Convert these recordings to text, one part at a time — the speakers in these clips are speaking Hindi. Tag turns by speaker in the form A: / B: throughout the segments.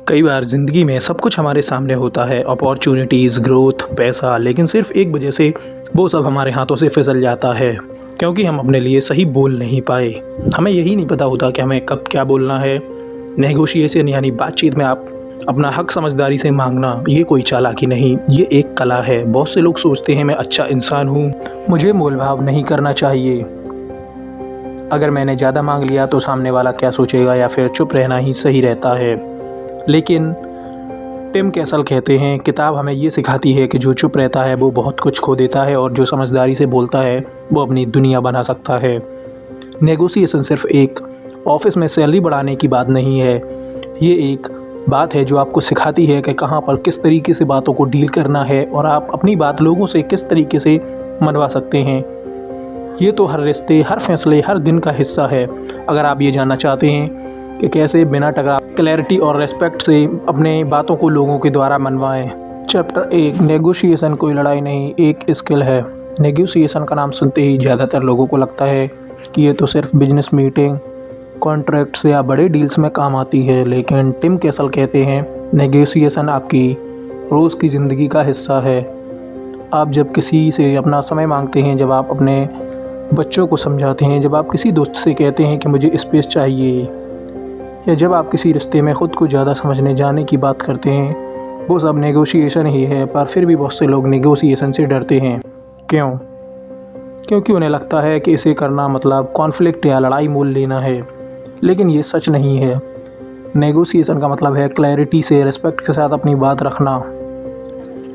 A: कई बार ज़िंदगी में सब कुछ हमारे सामने होता है, अपॉर्चुनिटीज़, ग्रोथ, पैसा, लेकिन सिर्फ एक वजह से वो सब हमारे हाथों से फिसल जाता है क्योंकि हम अपने लिए सही बोल नहीं पाए। हमें यही नहीं पता होता कि हमें कब क्या बोलना है। नेगोशिएशन यानी बातचीत में आप अपना हक समझदारी से मांगना, ये कोई चालाकी नहीं, ये एक कला है। बहुत से लोग सोचते हैं मैं अच्छा इंसान हूँ, मुझे मोलभाव नहीं करना चाहिए। अगर मैंने ज़्यादा मांग लिया तो सामने वाला क्या सोचेगा, या फिर चुप रहना ही सही रहता है। लेकिन टिम कैसल कहते हैं, किताब हमें ये सिखाती है कि जो चुप रहता है वो बहुत कुछ खो देता है, और जो समझदारी से बोलता है वो अपनी दुनिया बना सकता है। नेगोशिएशन सिर्फ एक ऑफिस में सैलरी बढ़ाने की बात नहीं है, ये एक बात है जो आपको सिखाती है कि कहाँ पर किस तरीके से बातों को डील करना है और आप अपनी बात लोगों से किस तरीके से मनवा सकते हैं। ये तो हर रिश्ते, हर फैसले, हर दिन का हिस्सा है। अगर आप ये जानना चाहते हैं कि कैसे बिना टकराव, क्लैरिटी और रेस्पेक्ट से अपने बातों को लोगों के द्वारा मनवाएं। चैप्टर 1, नेगोशिएशन कोई लड़ाई नहीं, एक स्किल है। नेगोशिएशन का नाम सुनते ही ज़्यादातर लोगों को लगता है कि ये तो सिर्फ बिजनेस मीटिंग, कॉन्ट्रैक्ट्स या बड़े डील्स में काम आती है, लेकिन टिम कैसल कहते हैं नेगोशिएशन आपकी रोज़ की ज़िंदगी का हिस्सा है। आप जब किसी से अपना समय मांगते हैं, जब आप अपने बच्चों को समझाते हैं, जब आप किसी दोस्त से कहते हैं कि मुझे स्पेस चाहिए, या जब आप किसी रिश्ते में ख़ुद को ज़्यादा समझने जाने की बात करते हैं, वो सब नेगोशिएशन ही है। पर फिर भी बहुत से लोग नेगोशिएशन से डरते हैं। क्यों? क्योंकि उन्हें लगता है कि इसे करना मतलब कॉन्फ्लिक्ट या लड़ाई मोल लेना है, लेकिन ये सच नहीं है। नेगोशिएशन का मतलब है क्लैरिटी से, रिस्पेक्ट के साथ अपनी बात रखना।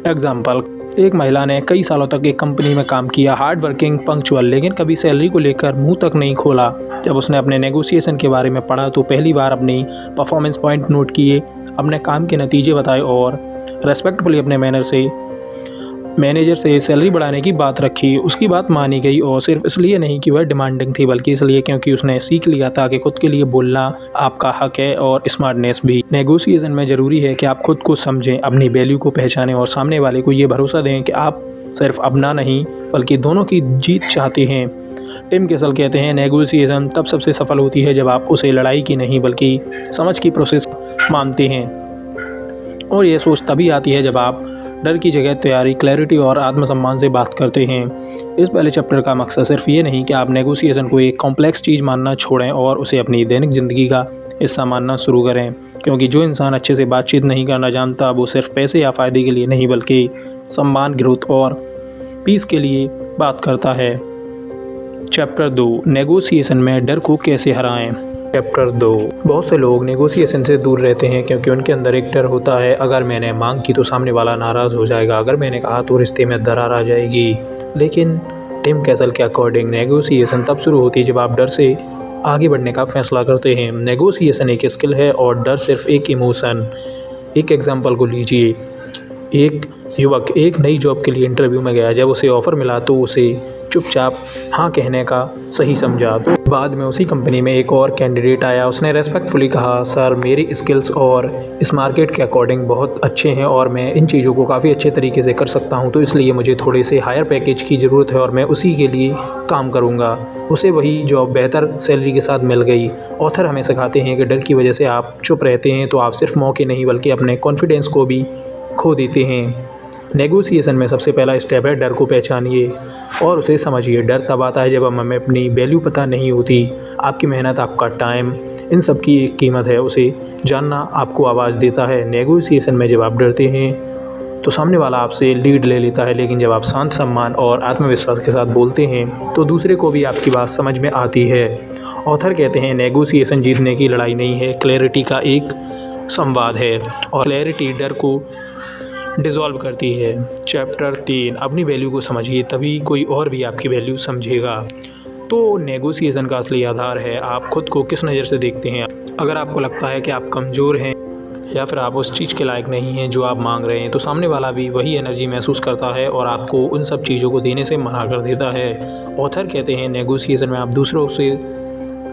A: एग्जाम्पल, एक महिला ने कई सालों तक एक कंपनी में काम किया, हार्ड वर्किंग, पंक्चुअल, लेकिन कभी सैलरी को लेकर मुंह तक नहीं खोला। जब उसने अपने नेगोशिएशन के बारे में पढ़ा तो पहली बार अपनी परफॉर्मेंस पॉइंट नोट किए, अपने काम के नतीजे बताए और रेस्पेक्टफुली अपने मैनेजर से सैलरी बढ़ाने की बात रखी। उसकी बात मानी गई, और सिर्फ इसलिए नहीं कि वह डिमांडिंग थी, बल्कि इसलिए क्योंकि उसने सीख लिया था कि खुद के लिए बोलना आपका हक है, और स्मार्टनेस भी। नेगोशिएशन में ज़रूरी है कि आप खुद को समझें, अपनी वैल्यू को पहचानें और सामने वाले को ये भरोसा दें कि आप सिर्फ अपना नहीं बल्कि दोनों की जीत चाहते हैं। टिम कैसल कहते हैं नेगोशिएशन तब सबसे सफल होती है जब आप उसे लड़ाई की नहीं बल्कि समझ की प्रोसेस मानते हैं, और ये सोच तभी आती है जब आप डर की जगह तैयारी, क्लैरिटी और आत्मसम्मान से बात करते हैं। इस पहले चैप्टर का मकसद सिर्फ ये नहीं कि आप नेगोशिएशन को एक कॉम्प्लेक्स चीज़ मानना छोड़ें और उसे अपनी दैनिक ज़िंदगी का हिस्सा मानना शुरू करें, क्योंकि जो इंसान अच्छे से बातचीत नहीं करना जानता वो सिर्फ पैसे या फ़ायदे के लिए नहीं बल्कि सम्मान, ग्रोथ और पीस के लिए बात करता है। चैप्टर 2, नेगोशिएशन में डर को कैसे हराएं। चैप्टर 2, बहुत से लोग नेगोशिएशन से दूर रहते हैं क्योंकि उनके अंदर एक डर होता है, अगर मैंने मांग की तो सामने वाला नाराज़ हो जाएगा, अगर मैंने कहा तो रिश्ते में दरार आ जाएगी। लेकिन टिम कैसल के अकॉर्डिंग नेगोशिएशन तब शुरू होती है जब आप डर से आगे बढ़ने का फैसला करते हैं। नेगोशिएशन एक स्किल है और डर सिर्फ एक इमोशन। एक एग्जाम्पल को लीजिए, एक युवक एक नई जॉब के लिए इंटरव्यू में गया। जब उसे ऑफ़र मिला तो उसे चुपचाप हाँ कहने का सही समझा। तो बाद में उसी कंपनी में एक और कैंडिडेट आया, उसने रेस्पेक्टफुली कहा, सर मेरी स्किल्स और इस मार्केट के अकॉर्डिंग बहुत अच्छे हैं और मैं इन चीज़ों को काफ़ी अच्छे तरीके से कर सकता हूं, तो इसलिए मुझे थोड़े से हायर पैकेज की ज़रूरत है और मैं उसी के लिए काम करूँगा। उसे वही जॉब बेहतर सैलरी के साथ मिल गई। ऑथर हमें सिखाते हैं कि डर की वजह से आप चुप रहते हैं तो आप सिर्फ मौके नहीं बल्कि अपने कॉन्फिडेंस को भी खो देते हैं। नेगोशिएशन में सबसे पहला स्टेप है डर को पहचानिए और उसे समझिए। डर तब आता है जब हमें अपनी वैल्यू पता नहीं होती। आपकी मेहनत, आपका टाइम, इन सब की एक कीमत है, उसे जानना आपको आवाज़ देता है। नेगोशिएशन में जब आप डरते हैं तो सामने वाला आपसे लीड ले लेता है, लेकिन जब आप शांत, सम्मान और आत्मविश्वास के साथ बोलते हैं तो दूसरे को भी आपकी बात समझ में आती है। ऑथर कहते हैं नेगोशिएशन जीतने की लड़ाई नहीं है, क्लैरिटी का एक संवाद है, और क्लैरिटी डर को डिज़ोल्व करती है। चैप्टर 3, अपनी वैल्यू को समझिए तभी कोई और भी आपकी वैल्यू समझेगा। तो नेगोशिएशन का असली आधार है आप खुद को किस नज़र से देखते हैं। अगर आपको लगता है कि आप कमज़ोर हैं या फिर आप उस चीज़ के लायक नहीं हैं जो आप मांग रहे हैं, तो सामने वाला भी वही एनर्जी महसूस करता है और आपको उन सब चीज़ों को देने से मना कर देता है। ऑथर कहते हैं नेगोशिएशन में आप दूसरों से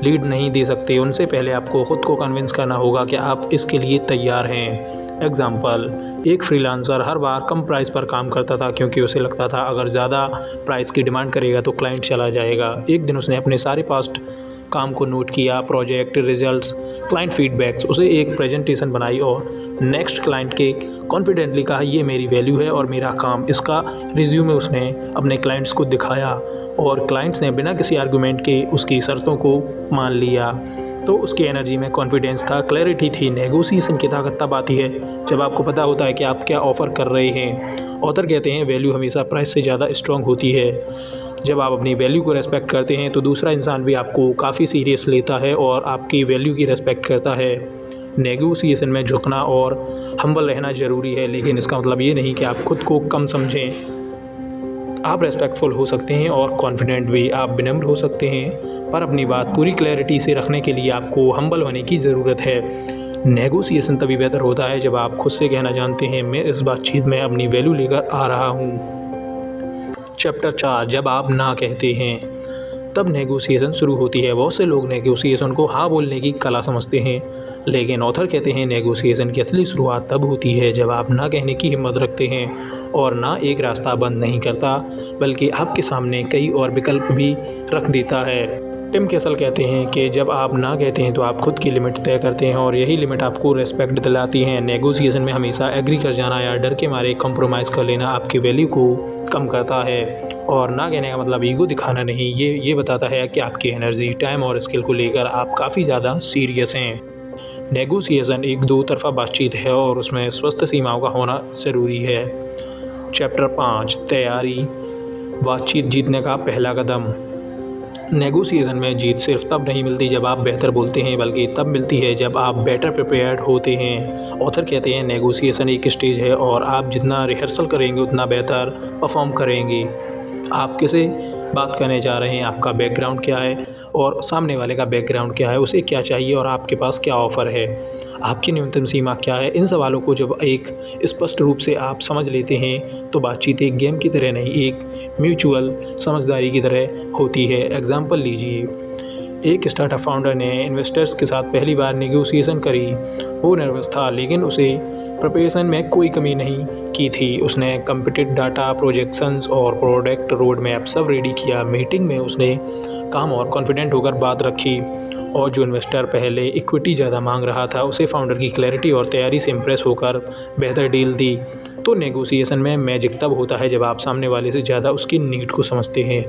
A: लीड नहीं दे सकते, उनसे पहले आपको ख़ुद को कन्विंस करना होगा कि आप इसके लिए तैयार हैं। एग्जाम्पल, एक फ्रीलांसर हर बार कम प्राइस पर काम करता था क्योंकि उसे लगता था अगर ज़्यादा प्राइस की डिमांड करेगा तो क्लाइंट चला जाएगा। एक दिन उसने अपने सारे पास्ट काम को नोट किया, प्रोजेक्ट रिजल्ट्स, क्लाइंट फीडबैक्स, उसे एक प्रेजेंटेशन बनाई और नेक्स्ट क्लाइंट के कॉन्फिडेंटली कहा ये मेरी वैल्यू है और मेरा काम। इसका रिज्यूमे उसने अपने क्लाइंट्स को दिखाया और क्लाइंट्स ने बिना किसी आर्गूमेंट के उसकी शर्तों को मान लिया। तो उसकी एनर्जी में कॉन्फिडेंस था, क्लैरिटी थी। नेगोशिएशन की ताकत तब आती है जब आपको पता होता है कि आप क्या ऑफ़र कर रहे हैं। ऑथर कहते हैं वैल्यू हमेशा प्राइस से ज़्यादा स्ट्रॉन्ग होती है। जब आप अपनी वैल्यू को रेस्पेक्ट करते हैं तो दूसरा इंसान भी आपको काफ़ी सीरियस लेता है और आपकी वैल्यू की रेस्पेक्ट करता है। नेगोशिएशन में झुकना और हम्बल रहना ज़रूरी है, लेकिन इसका मतलब ये नहीं कि आप खुद को कम समझें। आप रेस्पेक्टफुल हो सकते हैं और कॉन्फिडेंट भी, आप विनम्र हो सकते हैं, पर अपनी बात पूरी क्लैरिटी से रखने के लिए आपको हम्बल होने की ज़रूरत है। नेगोशिएशन तभी बेहतर होता है जब आप खुद से कहना जानते हैं मैं इस बातचीत में अपनी वैल्यू लेकर आ रहा हूँ। चैप्टर 4, जब आप ना कहते हैं तब नेगोशिएशन शुरू होती है। बहुत से लोग नेगोशिएशन को हाँ बोलने की कला समझते हैं, लेकिन ऑथर कहते हैं नेगोशिएशन की असली शुरुआत तब होती है जब आप ना कहने की हिम्मत रखते हैं और ना एक रास्ता बंद नहीं करता बल्कि आपके सामने कई और विकल्प भी रख देता है। टिम केसल कहते हैं कि जब आप ना कहते हैं तो आप खुद की लिमिट तय करते हैं और यही लिमिट आपको रेस्पेक्ट दिलाती हैं। नेगोशिएशन में हमेशा एग्री कर जाना या डर के मारे कॉम्प्रोमाइज़ कर लेना आपकी वैल्यू को कम करता है। और ना कहने का मतलब ईगो दिखाना नहीं, ये बताता है कि आपकी एनर्जी, टाइम और स्किल को लेकर आप काफ़ी ज़्यादा सीरियस हैं। नेगोशिएशन एक दो तरफ़ा बातचीत है और उसमें स्वस्थ सीमाओं का होना ज़रूरी है। चैप्टर 5, तैयारी, बातचीत जीतने का पहला कदम। नेगोशिएशन में जीत सिर्फ तब नहीं मिलती जब आप बेहतर बोलते हैं, बल्कि तब मिलती है जब आप बेटर प्रिपेयर्ड होते हैं। ऑथर कहते हैं नेगोशिएशन एक स्टेज है और आप जितना रिहर्सल करेंगे उतना बेहतर परफॉर्म करेंगे। आप किसे बात करने जा रहे हैं, आपका बैकग्राउंड क्या है और सामने वाले का बैकग्राउंड क्या है, उसे क्या चाहिए और आपके पास क्या ऑफ़र है, आपकी न्यूनतम सीमा क्या है। इन सवालों को जब एक स्पष्ट रूप से आप समझ लेते हैं तो बातचीत एक गेम की तरह नहीं, एक म्यूचुअल समझदारी की तरह होती है। एग्जाम्पल लीजिए, एक स्टार्टअप फाउंडर ने इन्वेस्टर्स के साथ पहली बार नेगोशिएशन करी। वो नर्वस था, लेकिन उसे प्रिपरेशन में कोई कमी नहीं की थी। उसने कंप्यूटेड डाटा, प्रोजेक्शंस और प्रोडक्ट रोड मैप सब रेडी किया। मीटिंग में उसने काम और कॉन्फिडेंट होकर बात रखी और जो इन्वेस्टर पहले इक्विटी ज़्यादा मांग रहा था उसे फाउंडर की क्लैरिटी और तैयारी से इम्प्रेस होकर बेहतर डील दी। तो नेगोशिएशन में मैजिक तब होता है जब आप सामने वाले से ज़्यादा उसकी नीड को समझते हैं।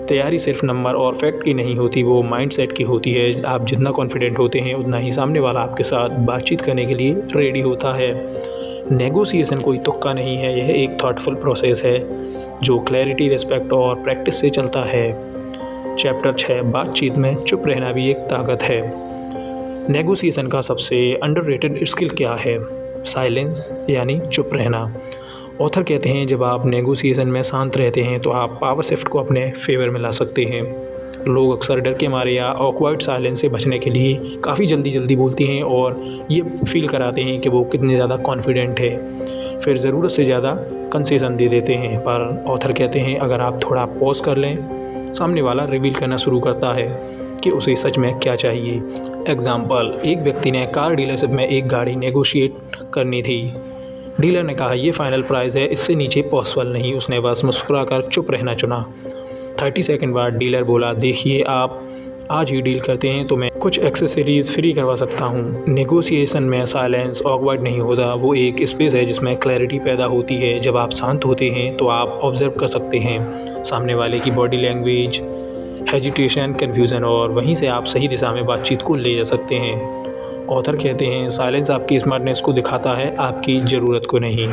A: तैयारी सिर्फ नंबर और फैक्ट की नहीं होती, वो माइंडसेट की होती है। आप जितना कॉन्फिडेंट होते हैं उतना ही सामने वाला आपके साथ बातचीत करने के लिए रेडी होता है। नेगोशिएशन कोई तुक्का नहीं है, यह एक थॉटफुल प्रोसेस है जो क्लैरिटी, रिस्पेक्ट और प्रैक्टिस से चलता है। चैप्टर 6, बातचीत में चुप रहना भी एक ताकत है। नेगोशिएशन का सबसे अंडररेटेड स्किल क्या है? साइलेंस, यानी चुप रहना। ऑथर कहते हैं जब आप नेगोशिएशन में शांत रहते हैं तो आप पावर शिफ्ट को अपने फेवर में ला सकते हैं। लोग अक्सर डर के मारे या ऑकवर्ड साइलेंस से बचने के लिए काफ़ी जल्दी बोलते हैं और ये फील कराते हैं कि वो कितने ज़्यादा कॉन्फिडेंट है, फिर ज़रूरत से ज़्यादा कंसेशन दे देते हैं। पर ऑथर कहते हैं अगर आप थोड़ा पॉज कर लें, सामने वाला रिवील करना शुरू करता है कि उसे सच में क्या चाहिए। एग्जाम्पल, एक व्यक्ति ने कार डीलरशिप में एक गाड़ी नेगोशिएट करनी थी। डीलर ने कहा ये फाइनल प्राइस है, इससे नीचे पॉसिबल नहीं। उसने बस मुस्कुराकर चुप रहना चुना। 30 सेकंड बाद डीलर बोला देखिए, आप आज ही डील करते हैं तो मैं कुछ एक्सेसरीज़ फ्री करवा सकता हूँ। नेगोशिएशन में साइलेंस ऑकवर्ड नहीं होता, वो एक स्पेस है जिसमें क्लैरिटी पैदा होती है। जब आप शांत होते हैं तो आप ऑब्जर्व कर सकते हैं सामने वाले की बॉडी लैंग्वेज, हेजिटेशन, कन्फ्यूज़न, और वहीं से आप सही दिशा में बातचीत को ले जा सकते हैं। ऑथर कहते हैं साइलेंस आपकी स्मार्टनेस को दिखाता है, आपकी ज़रूरत को नहीं।